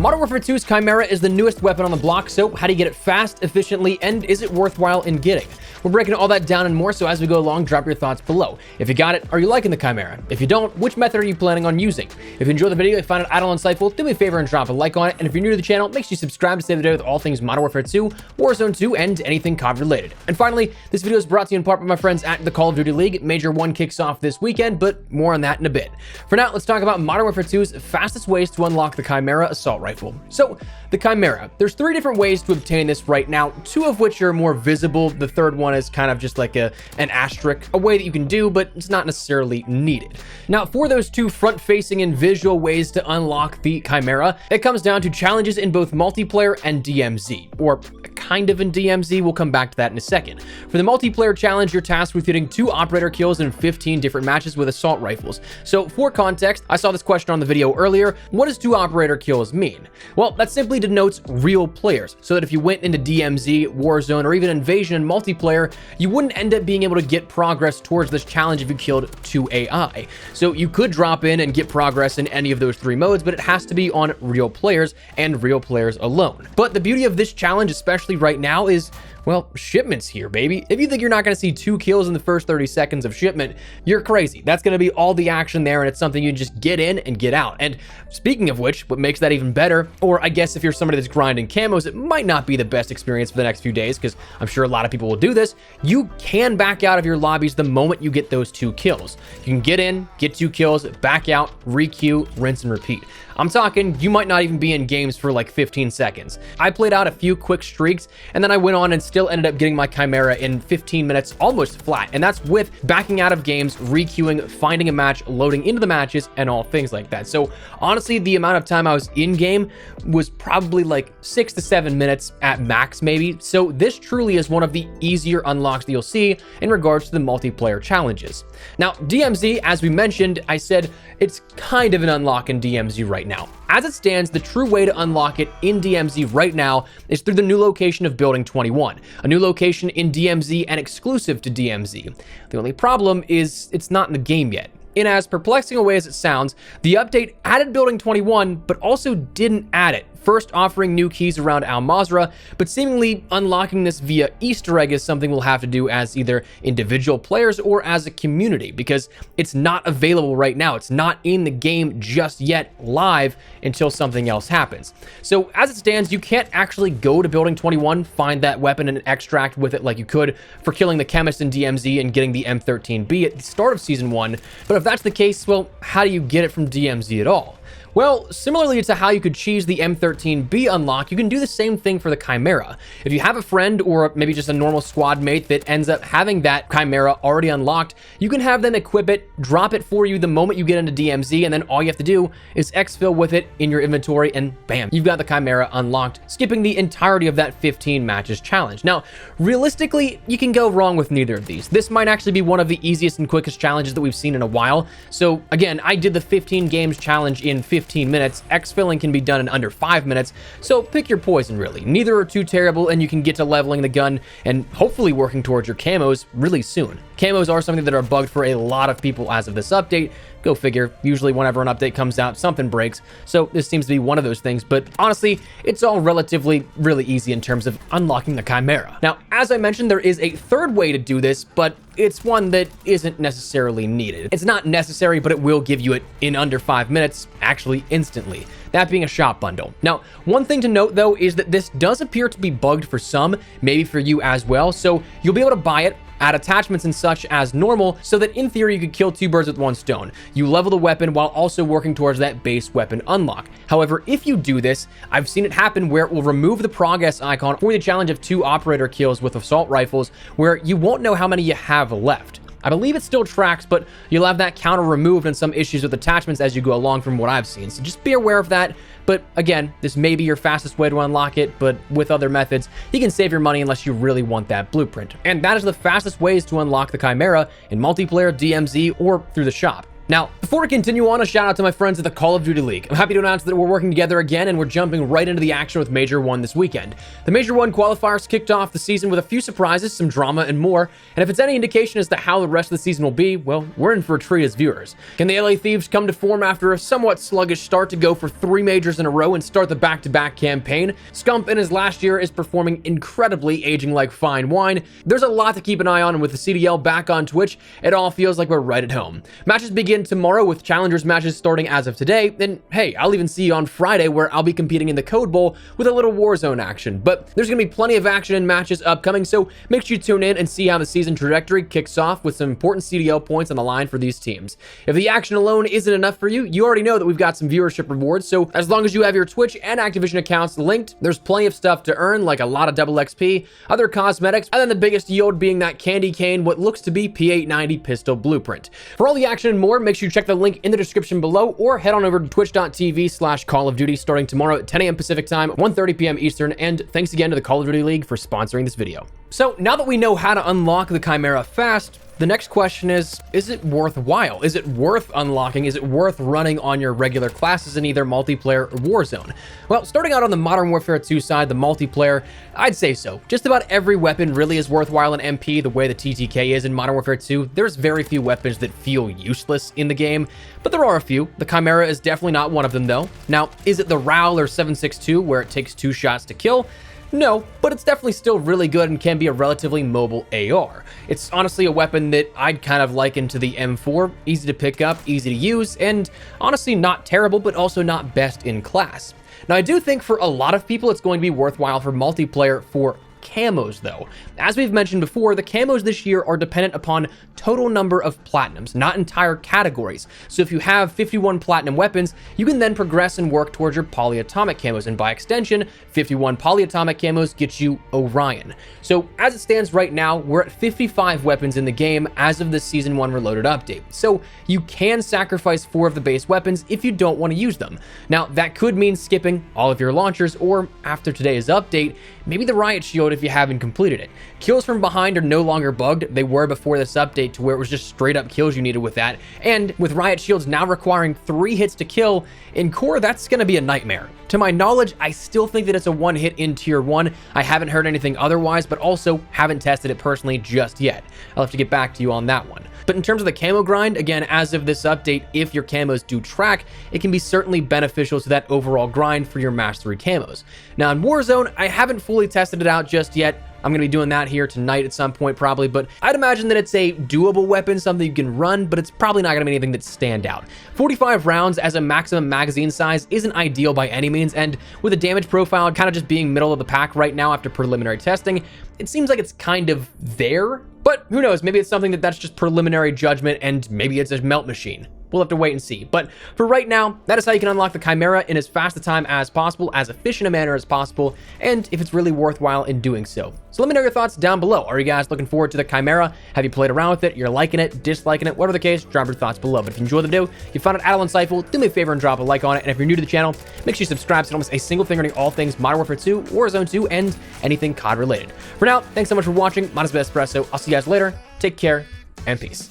Modern Warfare 2's Chimera is the newest weapon on the block, so how do you get it fast, efficiently, and is it worthwhile in getting? We're breaking all that down and more, so as we go along, drop your thoughts below. If you got it, are you liking the Chimera? If you don't, which method are you planning on using? If you enjoyed the video, you find it idle and insightful, do me a favor and drop a like on it, and if you're new to the channel, make sure you subscribe to stay up to date with all things Modern Warfare 2, Warzone 2, and anything COD related. And finally, this video is brought to you in part by my friends at the Call of Duty League. Major 1 kicks off this weekend, but more on that in a bit. For now, let's talk about Modern Warfare 2's fastest ways to unlock the Chimera assault rifle. So, the Chimera. There's 3 different ways to obtain this right now, 2 of which are more visible. The third one is kind of just like an asterisk, a way that you can do, but it's not necessarily needed. Now, for those 2 front-facing and visual ways to unlock the Chimera, it comes down to challenges in both multiplayer and DMZ, or kind of in DMZ. We'll come back to that in a second. For the multiplayer challenge, you're tasked with hitting 2 operator kills in 15 different matches with assault rifles. So for context, I saw this question on the video earlier. What does 2 operator kills mean? Well, that simply denotes real players, so that if you went into DMZ, Warzone, or even Invasion in multiplayer, you wouldn't end up being able to get progress towards this challenge if you killed 2 AI. So you could drop in and get progress in any of those 3 modes, but it has to be on real players and real players alone. But the beauty of this challenge, especially right now, is, well, shipment's here, baby. If you think you're not going to see 2 kills in the first 30 seconds of shipment, you're crazy. That's going to be all the action there, and it's something you just get in and get out. And speaking of which, what makes that even better, or I guess if you're somebody that's grinding camos, it might not be the best experience for the next few days, because I'm sure a lot of people will do this. You can back out of your lobbies the moment you get those 2 kills. You can get in, get 2 kills, back out, re-queue, rinse and repeat. I'm talking, you might not even be in games for like 15 seconds. I played out a few quick streaks, and then I went on and still ended up getting my Chimera in 15 minutes, almost flat. And that's with backing out of games, re-queuing, finding a match, loading into the matches, and all things like that. So honestly, the amount of time I was in game was probably like 6 to 7 minutes at max, maybe. So this truly is one of the easier unlocks that you'll see in regards to the multiplayer challenges. Now, DMZ, as we mentioned, I said it's kind of an unlock in DMZ right now. As it stands, the true way to unlock it in DMZ right now is through the new location of Building 21, a new location in DMZ and exclusive to DMZ. The only problem is it's not in the game yet. In as perplexing a way as it sounds, the update added Building 21, but also didn't add it. First offering new keys around Al Mazrah, but seemingly unlocking this via Easter egg is something we'll have to do as either individual players or as a community, because it's not available right now. It's not in the game just yet live until something else happens. So as it stands, you can't actually go to Building 21, find that weapon and extract with it like you could for killing the chemist in DMZ and getting the M13B at the start of Season 1. But if that's the case, well, how do you get it from DMZ at all? Well, similarly to how you could cheese the M13B unlock, you can do the same thing for the Chimera. If you have a friend or maybe just a normal squad mate that ends up having that Chimera already unlocked, you can have them equip it, drop it for you the moment you get into DMZ, and then all you have to do is exfil with it in your inventory, and bam, you've got the Chimera unlocked, skipping the entirety of that 15 matches challenge. Now, realistically, you can go wrong with neither of these. This might actually be one of the easiest and quickest challenges that we've seen in a while. So again, I did the 15 games challenge in 15 minutes. Exfilling can be done in under 5 minutes, so pick your poison really. Neither are too terrible, and you can get to leveling the gun and hopefully working towards your camos really soon. Camos are something that are bugged for a lot of people as of this update. Go figure. Usually whenever an update comes out, something breaks. So this seems to be one of those things, but honestly, it's all relatively really easy in terms of unlocking the Chimera. Now, as I mentioned, there is a third way to do this, but it's one that isn't necessarily needed. It's not necessary, but it will give you it in under 5 minutes, actually instantly. That being a shop bundle. Now, one thing to note though is that this does appear to be bugged for some, maybe for you as well, so you'll be able to buy it, add attachments and such as normal, so that in theory you could kill 2 birds with 1 stone. You level the weapon while also working towards that base weapon unlock. However, if you do this, I've seen it happen where it will remove the progress icon for the challenge of 2 operator kills with assault rifles, where you won't know how many you have left. I believe it still tracks, but you'll have that counter removed and some issues with attachments as you go along from what I've seen. So just be aware of that. But again, this may be your fastest way to unlock it, but with other methods, you can save your money unless you really want that blueprint. And that is the fastest ways to unlock the Chimera in multiplayer, DMZ, or through the shop. Now, before we continue on, a shout out to my friends at the Call of Duty League. I'm happy to announce that we're working together again and we're jumping right into the action with Major 1 this weekend. The Major 1 qualifiers kicked off the season with a few surprises, some drama, and more. And if it's any indication as to how the rest of the season will be, well, we're in for a treat as viewers. Can the LA Thieves come to form after a somewhat sluggish start to go for 3 majors in a row and start the back-to-back campaign? Scump in his last year is performing incredibly, aging like fine wine. There's a lot to keep an eye on, and with the CDL back on Twitch, it all feels like we're right at home. Matches begin tomorrow with challengers matches starting as of today, and hey, I'll even see you on Friday where I'll be competing in the Code Bowl with a little Warzone action. But there's gonna be plenty of action and matches upcoming, so make sure you tune in and see how the season trajectory kicks off with some important CDL points on the line for these teams. If the action alone isn't enough for you, you already know that we've got some viewership rewards, so as long as you have your Twitch and Activision accounts linked, there's plenty of stuff to earn, like a lot of double XP, other cosmetics, and then the biggest yield being that candy cane, what looks to be P890 pistol blueprint. For all the action and more, make sure you check the link in the description below or head on over to twitch.tv/Call of Duty starting tomorrow at 10 a.m. Pacific time, 1:30 p.m. Eastern, and thanks again to the Call of Duty League for sponsoring this video. So now that we know how to unlock the Chimera fast, the next question is it worthwhile? Is it worth unlocking? Is it worth running on your regular classes in either multiplayer or Warzone? Well, starting out on the Modern Warfare 2 side, the multiplayer, I'd say so. Just about every weapon really is worthwhile in MP the way the TTK is in Modern Warfare 2. There's very few weapons that feel useless in the game, but there are a few. The Chimera is definitely not one of them though. Now, is it the RAL or 7.62 where it takes 2 shots to kill? No, but it's definitely still really good and can be a relatively mobile AR. It's honestly a weapon that I'd kind of liken to the M4, easy to pick up, easy to use, and honestly not terrible, but also not best in class. Now, I do think for a lot of people, it's going to be worthwhile for multiplayer for camos though. As we've mentioned before, the camos this year are dependent upon total number of platinums, not entire categories. So if you have 51 platinum weapons, you can then progress and work towards your polyatomic camos, and by extension, 51 polyatomic camos get you Orion. So as it stands right now, we're at 55 weapons in the game as of the Season 1 Reloaded update. So you can sacrifice 4 of the base weapons if you don't want to use them. Now, that could mean skipping all of your launchers, or after today's update, maybe the Riot Shield if you haven't completed it. Kills from behind are no longer bugged. They were before this update to where it was just straight up kills you needed with that. And with Riot Shields now requiring 3 hits to kill, in core, that's going to be a nightmare. To my knowledge, I still think that it's a 1 hit in Tier 1. I haven't heard anything otherwise, but also haven't tested it personally just yet. I'll have to get back to you on that one. But in terms of the camo grind, again, as of this update, if your camos do track, it can be certainly beneficial to that overall grind for your mastery camos. Now in Warzone, I haven't fully tested it out just yet. I'm going to be doing that here tonight at some point probably, but I'd imagine that it's a doable weapon, something you can run, but it's probably not going to be anything that stand out. 45 rounds as a maximum magazine size isn't ideal by any means, and with a damage profile kind of just being middle of the pack right now after preliminary testing, it seems like it's kind of there, but who knows, maybe it's something that's just preliminary judgment and maybe it's a melt machine. We'll have to wait and see. But for right now, that is how you can unlock the Chimera in as fast a time as possible, as efficient a manner as possible, and if it's really worthwhile in doing so. So let me know your thoughts down below. Are you guys looking forward to the Chimera? Have you played around with it? You're liking it, disliking it, whatever the case, drop your thoughts below. But if you enjoyed the video, you found it at all insightful, do me a favor and drop a like on it. And if you're new to the channel, make sure you subscribe so you don't miss a single thing regarding all things Modern Warfare 2, Warzone 2, and anything COD related. For now, thanks so much for watching. My name is Espresso. I'll see you guys later. Take care and peace.